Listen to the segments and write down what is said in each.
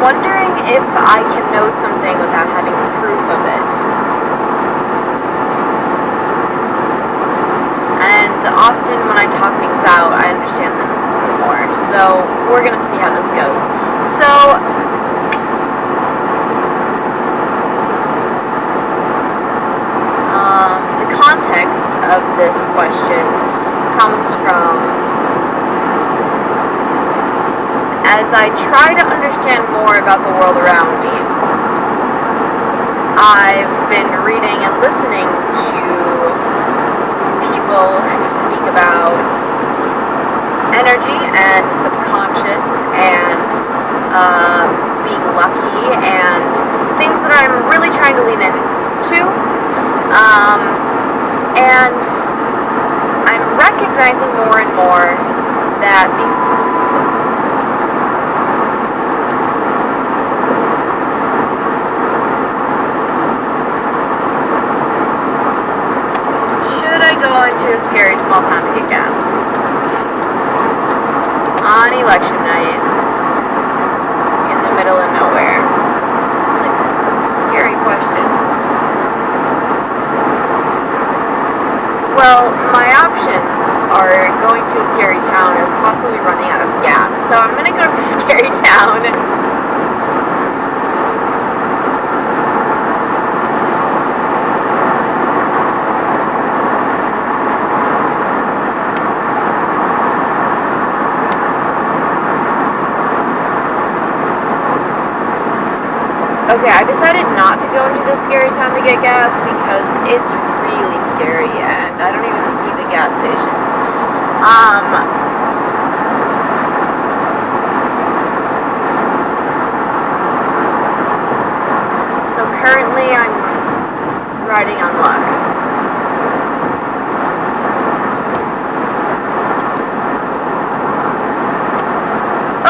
wondering if I can know something without having proof of it. And often when I talk things out, I understand them more. So we're going to see how this goes. So, the context of this question comes from, as I try to understand more about the world around me, I've been reading and listening to people who speak about energy and subconscious and being lucky and things that I'm really trying to lean into. And I'm recognizing more and more that these go into a scary small town to get gas on election night in the middle of nowhere? It's a scary question. Well, my options are going to a scary town or possibly running out of gas, so I'm gonna go to the scary town. Okay, I decided not to go into this scary town to get gas because it's really scary and I don't even see the gas station. So currently I'm riding on luck.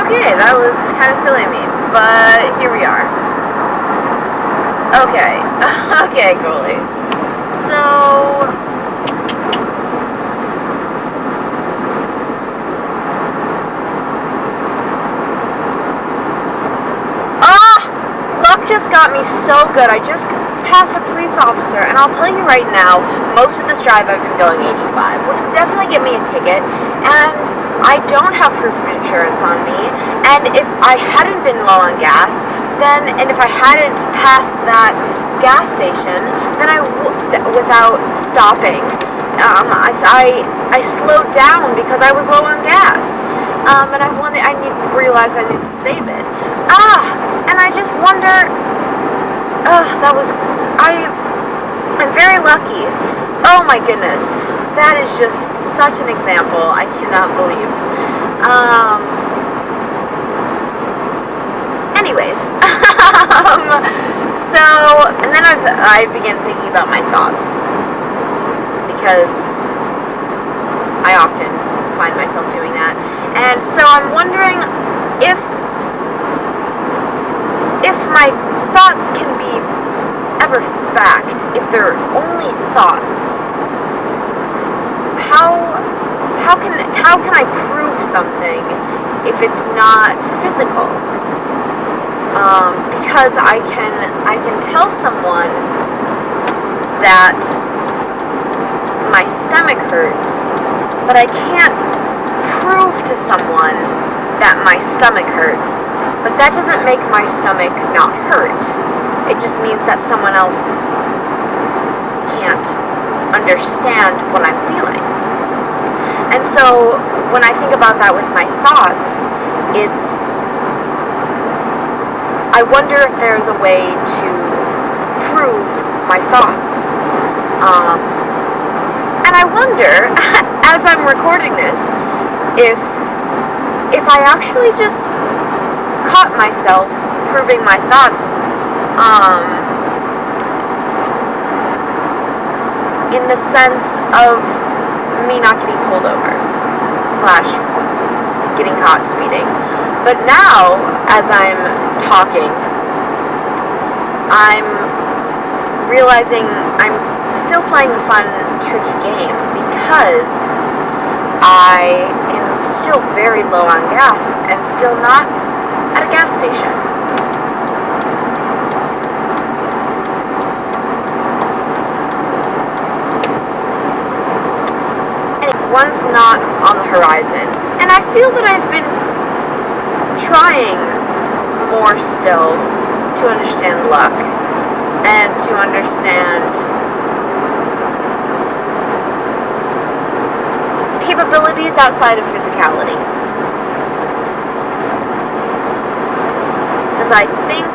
Okay, that was kind of silly of me, but here we are. Okay, Goalie. So, luck just got me so good. I just passed a police officer, and I'll tell you right now, most of this drive I've been going 85, which would definitely get me a ticket, and I don't have proof of insurance on me, and if I hadn't been low on gas, and if I hadn't passed that gas station, then without stopping, I slowed down because I was low on gas, and I realized I needed to save it. And I just wonder, I'm very lucky. Oh my goodness, that is just such an example. I cannot believe. Anyways, so, and then I began thinking about my thoughts, because I often find myself doing that, and so I'm wondering if my thoughts can be ever fact, if they're only thoughts, how can I prove something if it's not physical? Because I can tell someone that my stomach hurts, but I can't prove to someone that my stomach hurts. But that doesn't make my stomach not hurt. It just means that someone else can't understand what I'm feeling. And so when I think about that with my thoughts, I wonder if there's a way to prove my thoughts. And I wonder, as I'm recording this, if I actually just caught myself proving my thoughts, in the sense of me not getting pulled over, / getting caught speeding. But now, as I'm talking, I'm realizing I'm still playing a fun, tricky game because I am still very low on gas and still not at a gas station. one's not on the horizon. And I feel that I've been trying more still to understand luck and to understand capabilities outside of physicality. Because I think,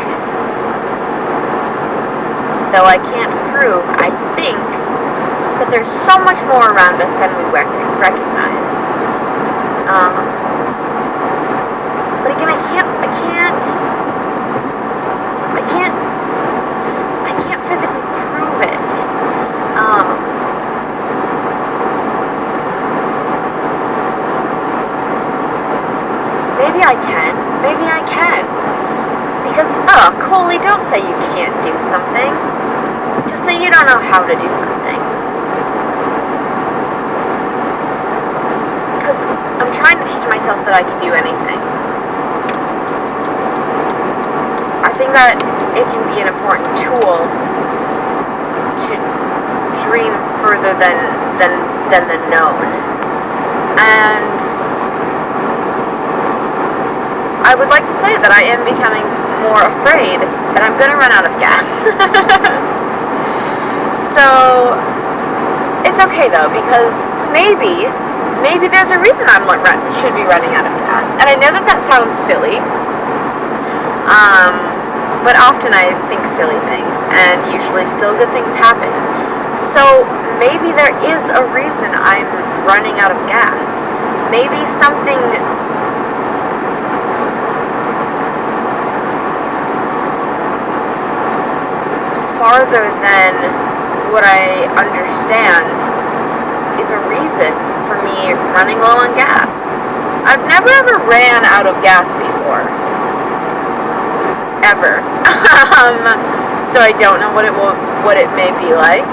though I can't prove, I think that there's so much more around us than we recognize. But again, I can't physically prove it. Maybe I can. Because, Coley, don't say you can't do something. Just say you don't know how to do something. Because I'm trying to teach myself that I can do anything. I think that it can be an important tool to dream further than the known. And I would like to say that I am becoming more afraid that I'm going to run out of gas. So, it's okay though, because maybe there's a reason I should be running out of gas. And I know that sounds silly, but often I think silly things, and usually still good things happen. So, maybe there is a reason I'm running out of gas. Maybe something farther than what I understand is a reason for me running low on gas. I've never ever ran out of gas before. Ever. So I don't know what it may be like.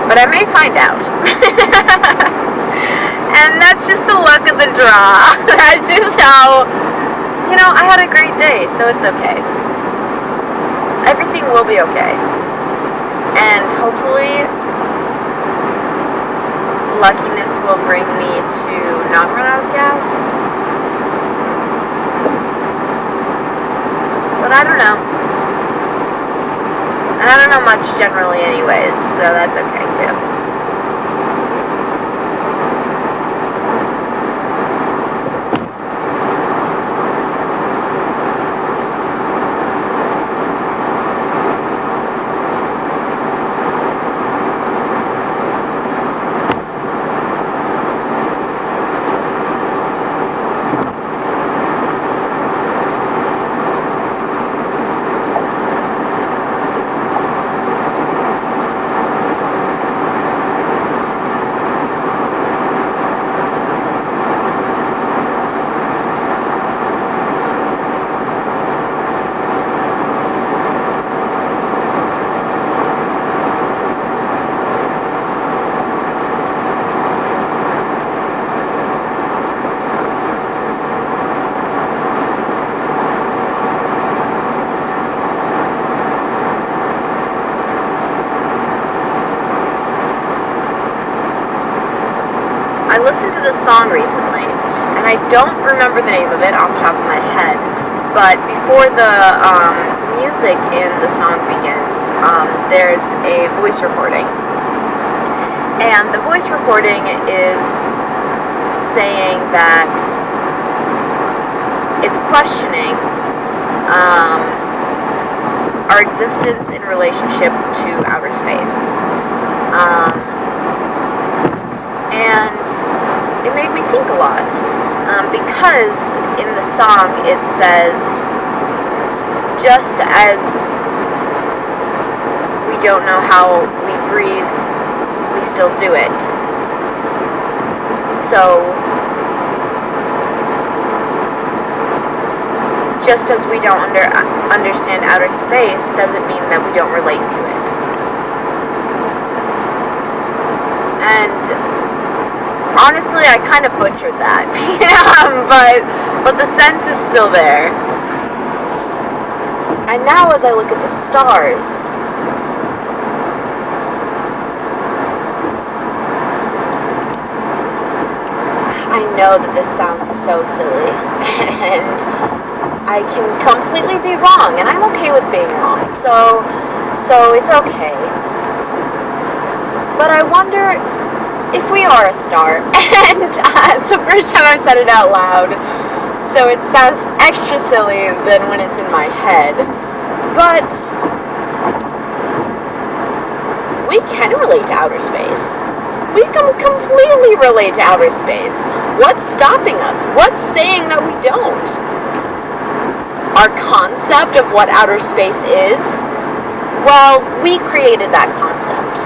But I may find out. And that's just the luck of the draw. That's just how, I had a great day, so it's okay. Everything will be okay. And hopefully, luckiness will bring me to not run out of gas. But I don't know. And I don't know much generally anyways, so that's okay too. I listened to this song recently, and I don't remember the name of it off the top of my head, but before the music in the song begins, there's a voice recording. And the voice recording is saying that, is questioning our existence in relationship to outer space. And it made me think a lot, because in the song it says, just as we don't know how we breathe, we still do it. So, just as we don't understand outer space doesn't mean that we don't relate to it. And honestly, I kind of butchered that. but the sense is still there. And now as I look at the stars, I know that this sounds so silly, and I can completely be wrong, and I'm okay with being wrong, so it's okay. But I wonder if we are a star, and it's the first time I've said it out loud, so it sounds extra silly than when it's in my head. But we can relate to outer space. We can completely relate to outer space. What's stopping us? What's saying that we don't? Our concept of what outer space is? Well, we created that concept.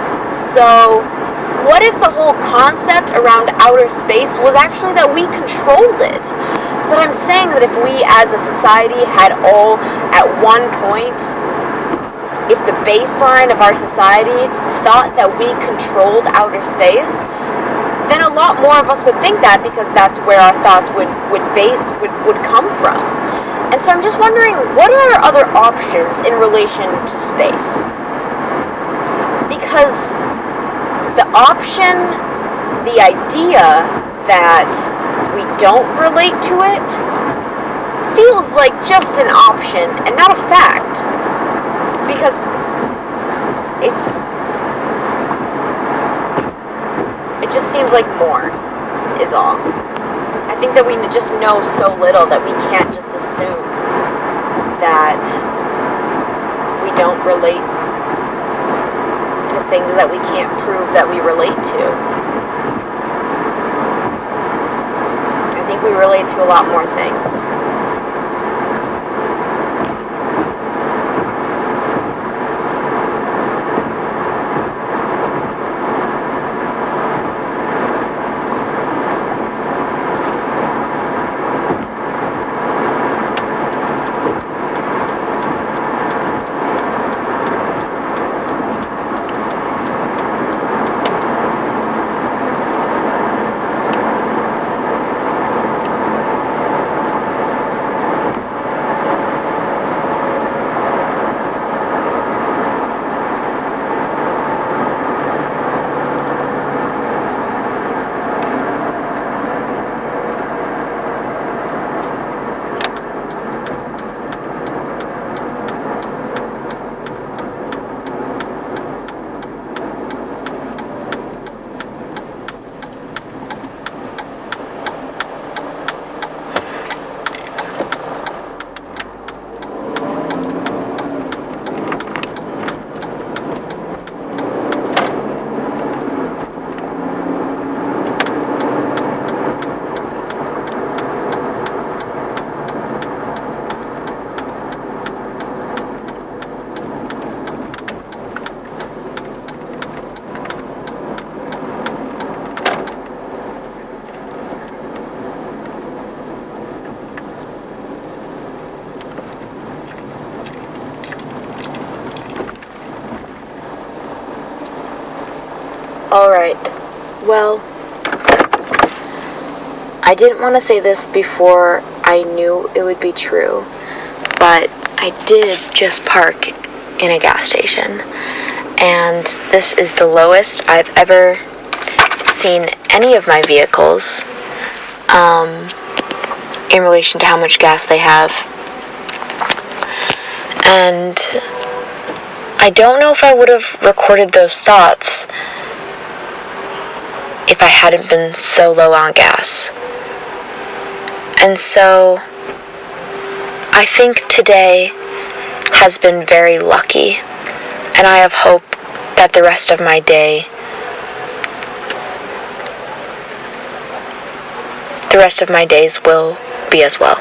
So, what if the whole concept around outer space was actually that we controlled it? But I'm saying that if we as a society had all, at one point, if the baseline of our society thought that we controlled outer space, then a lot more of us would think that, because that's where our thoughts would come from. And so I'm just wondering, what are our other options in relation to space? Because the option, the idea that we don't relate to it, feels like just an option and not a fact. Because it just seems like more is all. I think that we just know so little that we can't just assume that we don't relate to things that we can't prove that we relate to. I think we relate to a lot more things. Alright, well, I didn't want to say this before I knew it would be true, but I did just park in a gas station, and this is the lowest I've ever seen any of my vehicles in relation to how much gas they have. And I don't know if I would have recorded those thoughts if I hadn't been so low on gas. And so I think today has been very lucky, and I have hope that the rest of my days will be as well.